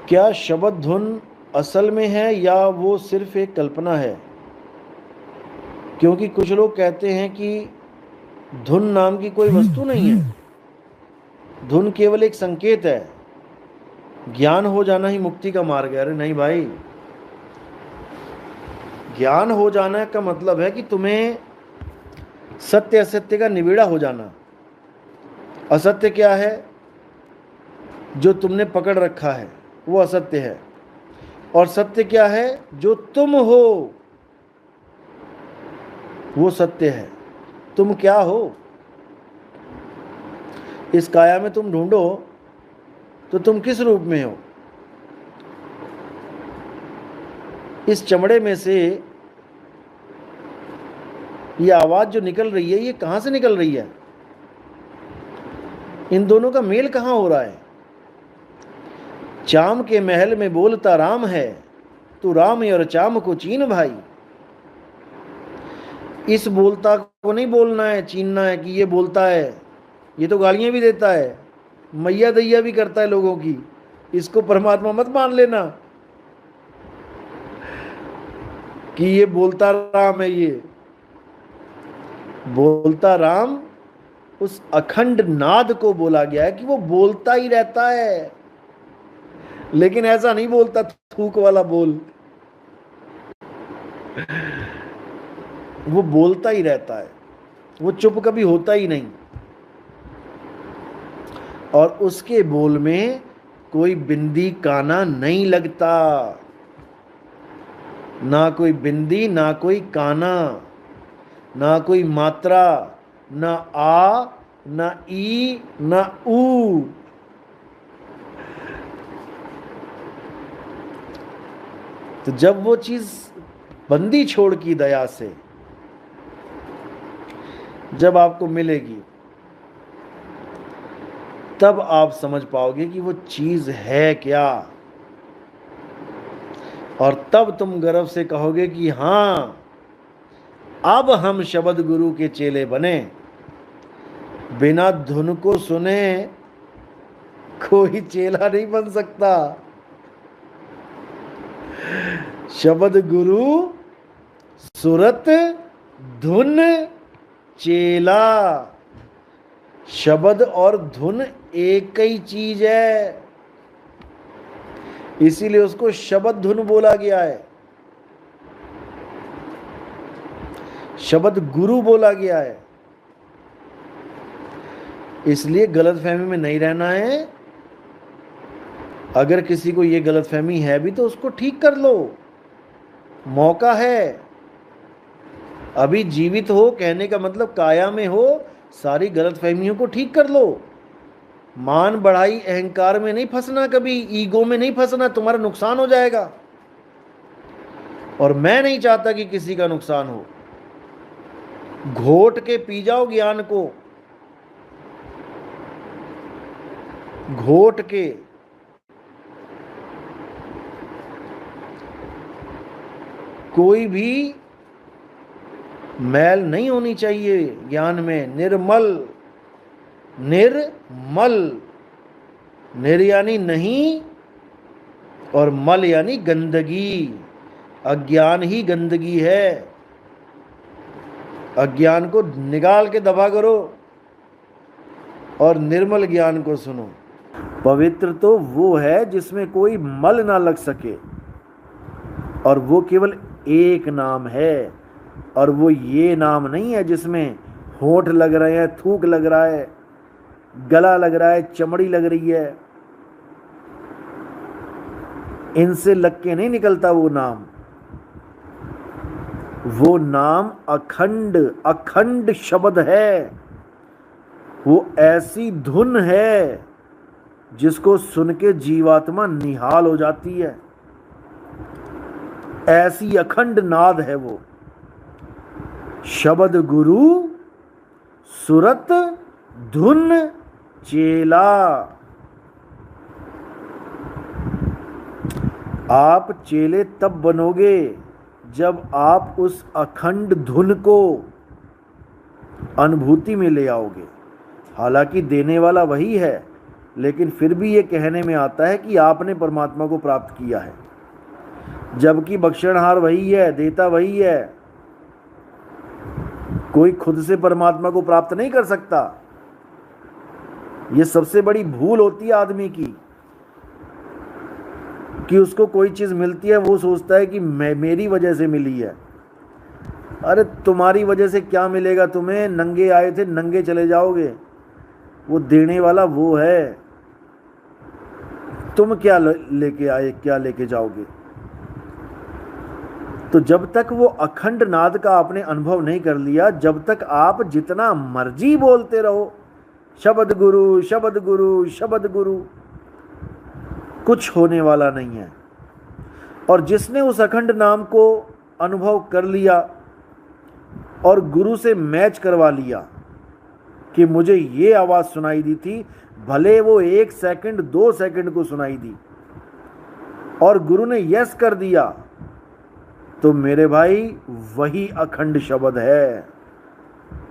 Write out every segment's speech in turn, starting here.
क्या शब्द धुन असल में है या वो सिर्फ एक कल्पना है? क्योंकि कुछ लोग कहते हैं कि धुन नाम की कोई वस्तु नहीं है, धुन केवल एक संकेत है, ज्ञान हो जाना ही मुक्ति का मार्ग है। अरे नहीं भाई, ज्ञान हो जाना का मतलब है कि तुम्हें सत्य असत्य का निबिड़ा हो जाना। असत्य क्या है? जो तुमने पकड़ रखा है वो असत्य है। और सत्य क्या है? जो तुम हो वो सत्य है। तुम क्या हो? इस काया में तुम ढूंढो तो तुम किस रूप में हो? इस चमड़े में से ये आवाज जो निकल रही है, ये कहां से निकल रही है? इन दोनों का मेल कहां हो रहा है? चाम के महल में बोलता राम है, तू राम और चाम को चीन भाई। इस बोलता को नहीं बोलना है, चीनना है कि ये बोलता है। ये तो गालियां भी देता है, मैया दैया भी करता है लोगों की। इसको परमात्मा मत मान लेना कि ये बोलता राम है। ये बोलता राम उस अखंड नाद को बोला गया है कि वो बोलता ही रहता है, लेकिन ऐसा नहीं बोलता थूक वाला बोल। वो बोलता ही रहता है, वो चुप कभी होता ही नहीं। और उसके बोल में कोई बिंदी काना नहीं लगता, ना कोई बिंदी, ना कोई काना, ना कोई मात्रा, ना आ, ना ई, ना ऊ। तो जब वो चीज बंदी छोड़ की दया से जब आपको मिलेगी, तब आप समझ पाओगे कि वो चीज है क्या। और तब तुम गर्व से कहोगे कि हां, अब हम शब्द गुरु के चेले बने। बिना धुन को सुने कोई चेला नहीं बन सकता। शब्द गुरु, सुरत, धुन, चेला। शब्द और धुन एक ही चीज है, इसीलिए उसको शब्द धुन बोला गया है, शब्द गुरु बोला गया है। इसलिए गलतफहमी में नहीं रहना है। अगर किसी को ये गलतफहमी है भी तो उसको ठीक कर लो, मौका है। अभी जीवित हो कहने का मतलब काया में हो, सारी गलतफहमियों को ठीक कर लो। मान बढ़ाई अहंकार में नहीं फंसना, कभी ईगो में नहीं फंसना, तुम्हारा नुकसान हो जाएगा। और मैं नहीं चाहता कि किसी का नुकसान हो। घोट के पी जाओ ज्ञान को, घोट के। कोई भी मैल नहीं होनी चाहिए ज्ञान में। निर्मल, निर्मल। निर यानी नहीं और मल यानी गंदगी। अज्ञान ही गंदगी है। अज्ञान को निकाल के दबा करो और निर्मल ज्ञान को सुनो। पवित्र तो वो है जिसमें कोई मल ना लग सके, और वो केवल एक नाम है। और वो ये नाम नहीं है जिसमें होंठ लग रहे हैं, थूक लग रहा है, गला लग रहा है, चमड़ी लग रही है। इनसे लग के नहीं निकलता वो नाम। वो नाम अखंड, अखंड शब्द है। वो ऐसी धुन है जिसको सुन के जीवात्मा निहाल हो जाती है। ऐसी अखंड नाद है वो। शब्द गुरु, सुरत, धुन, चेला। आप चेले तब बनोगे जब आप उस अखंड धुन को अनुभूति में ले आओगे। हालांकि देने वाला वही है, लेकिन फिर भी ये कहने में आता है कि आपने परमात्मा को प्राप्त किया है, जबकि बख्शणहार वही है, देता वही है। कोई खुद से परमात्मा को प्राप्त नहीं कर सकता। ये सबसे बड़ी भूल होती है आदमी की, कि उसको कोई चीज मिलती है वो सोचता है कि मेरी वजह से मिली है। अरे तुम्हारी वजह से क्या मिलेगा तुम्हें? नंगे आए थे नंगे चले जाओगे। वो देने वाला वो है, तुम क्या लेके आए, क्या लेके जाओगे? तो जब तक वो अखंड नाद का आपने अनुभव नहीं कर लिया, जब तक आप जितना मर्जी बोलते रहो शब्द गुरु शब्द गुरु शब्द गुरु, कुछ होने वाला नहीं है। और जिसने उस अखंड नाम को अनुभव कर लिया और गुरु से मैच करवा लिया कि मुझे ये आवाज सुनाई दी थी, भले वो 1 सेकंड 2 सेकंड को सुनाई दी, और गुरु ने यस कर दिया, तो मेरे भाई वही अखंड शब्द है,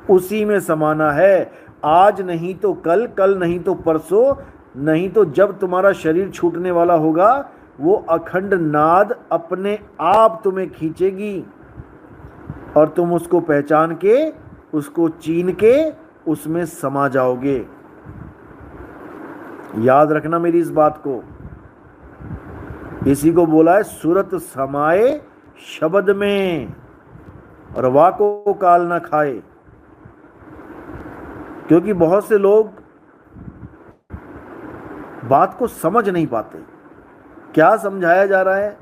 उसी में समाना है। आज नहीं तो कल, कल नहीं तो परसों, नहीं तो जब तुम्हारा शरीर छूटने वाला होगा, वो अखंड नाद अपने आप तुम्हें खींचेगी और तुम उसको पहचान के, उसको चीन के उसमें समा जाओगे। याद रखना मेरी इस बात को। इसी को बोला है सुरत समाए शब्द में और वाको काल ना खाए। क्योंकि बहुत से लोग बात को समझ नहीं पाते, क्या समझाया जा रहा है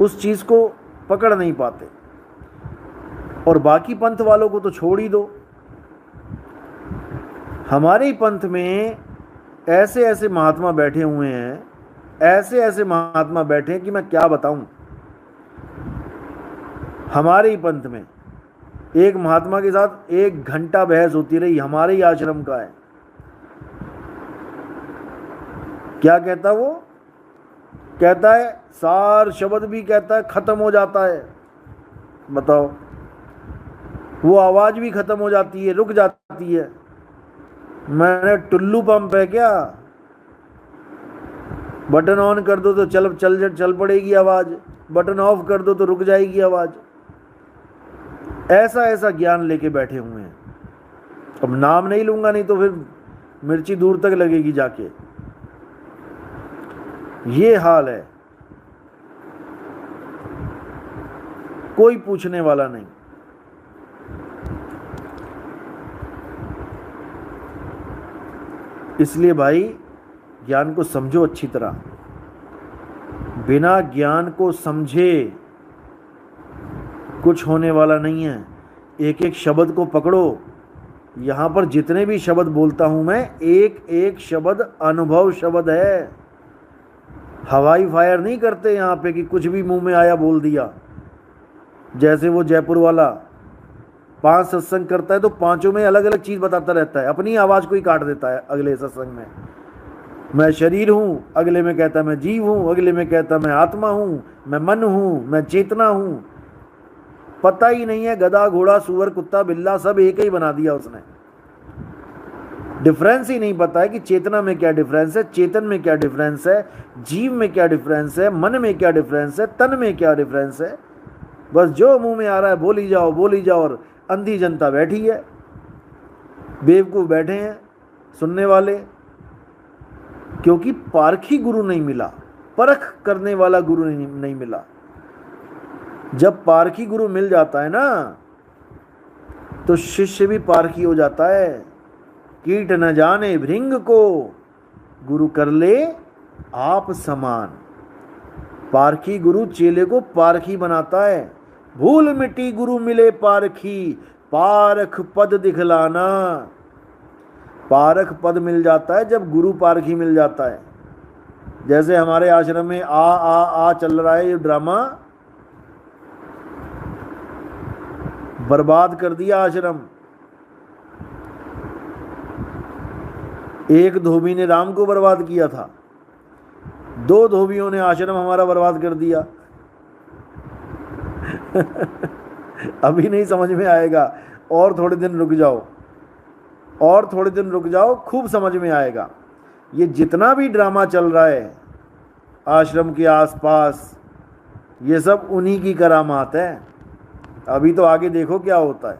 उस चीज को पकड़ नहीं पाते। और बाकी पंथ वालों को तो छोड़ ही दो। हमारे ही पंथ में ऐसे ऐसे महात्मा बैठे हुए हैं, ऐसे ऐसे महात्मा बैठे हैं कि मैं क्या बताऊं। हमारे ही पंथ में एक महात्मा के साथ 1 घंटा बहस होती रही, हमारे ही आश्रम का है। क्या कहता वो? कहता है सार शब्द भी कहता है खत्म हो जाता है। बताओ, वो आवाज भी खत्म हो जाती है, रुक जाती है। मैंने टुल्लू पंप है क्या? बटन ऑन कर दो तो चल पड़ेगी आवाज, बटन ऑफ कर दो तो रुक जाएगी आवाज। ऐसा ऐसा ज्ञान लेके बैठे हुए हैं। अब नाम नहीं लूंगा, नहीं तो फिर मिर्ची दूर तक लगेगी जाके। ये हाल है, कोई पूछने वाला नहीं। इसलिए भाई ज्ञान को समझो अच्छी तरह। बिना ज्ञान को समझे कुछ होने वाला नहीं है। एक एक शब्द को पकड़ो। यहाँ पर जितने भी शब्द बोलता हूँ मैं, एक एक शब्द अनुभव शब्द है। हवाई फायर नहीं करते यहाँ पे कि कुछ भी मुंह में आया बोल दिया। जैसे वो जयपुर वाला 5 सत्संग करता है तो 5 में अलग अलग चीज़ बताता रहता है, अपनी आवाज़ को ही काट देता है। अगले सत्संग में मैं शरीर हूँ, अगले में कहता मैं जीव हूँ, अगले में कहता मैं आत्मा हूँ, मैं मन हूँ, मैं चेतना हूँ। पता ही नहीं है, गधा घोड़ा सुअर कुत्ता बिल्ला सब एक ही बना दिया उसने। डिफरेंस ही नहीं पता है कि चेतना में क्या डिफरेंस है, चेतन में क्या डिफरेंस है, जीव में क्या डिफरेंस है, मन में क्या डिफरेंस है, तन में क्या डिफरेंस है। बस जो मुंह में आ रहा है बोली जाओ। और अंधी जनता बैठी है, बेवकूफ बैठे हैं सुनने वाले, क्योंकि पारखी गुरु नहीं मिला, परख करने वाला गुरु नहीं मिला। जब पारखी गुरु मिल जाता है ना, तो शिष्य भी पारखी हो जाता है। कीट न जाने भृंग को, गुरु कर ले आप समान। पारखी गुरु चेले को पारखी बनाता है। भूल मिटी गुरु मिले पारखी, पारख पद दिखलाना। पारख पद मिल जाता है जब गुरु पारखी मिल जाता है। जैसे हमारे आश्रम में आ चल रहा है ये ड्रामा, बर्बाद कर दिया आश्रम। एक धोबी ने राम को बर्बाद किया था, 2 धोबियों ने आश्रम हमारा बर्बाद कर दिया। अभी नहीं समझ में आएगा, और थोड़े दिन रुक जाओ, खूब समझ में आएगा। ये जितना भी ड्रामा चल रहा है आश्रम के आसपास, ये सब उन्हीं की करामात है। अभी तो आगे देखो क्या होता है।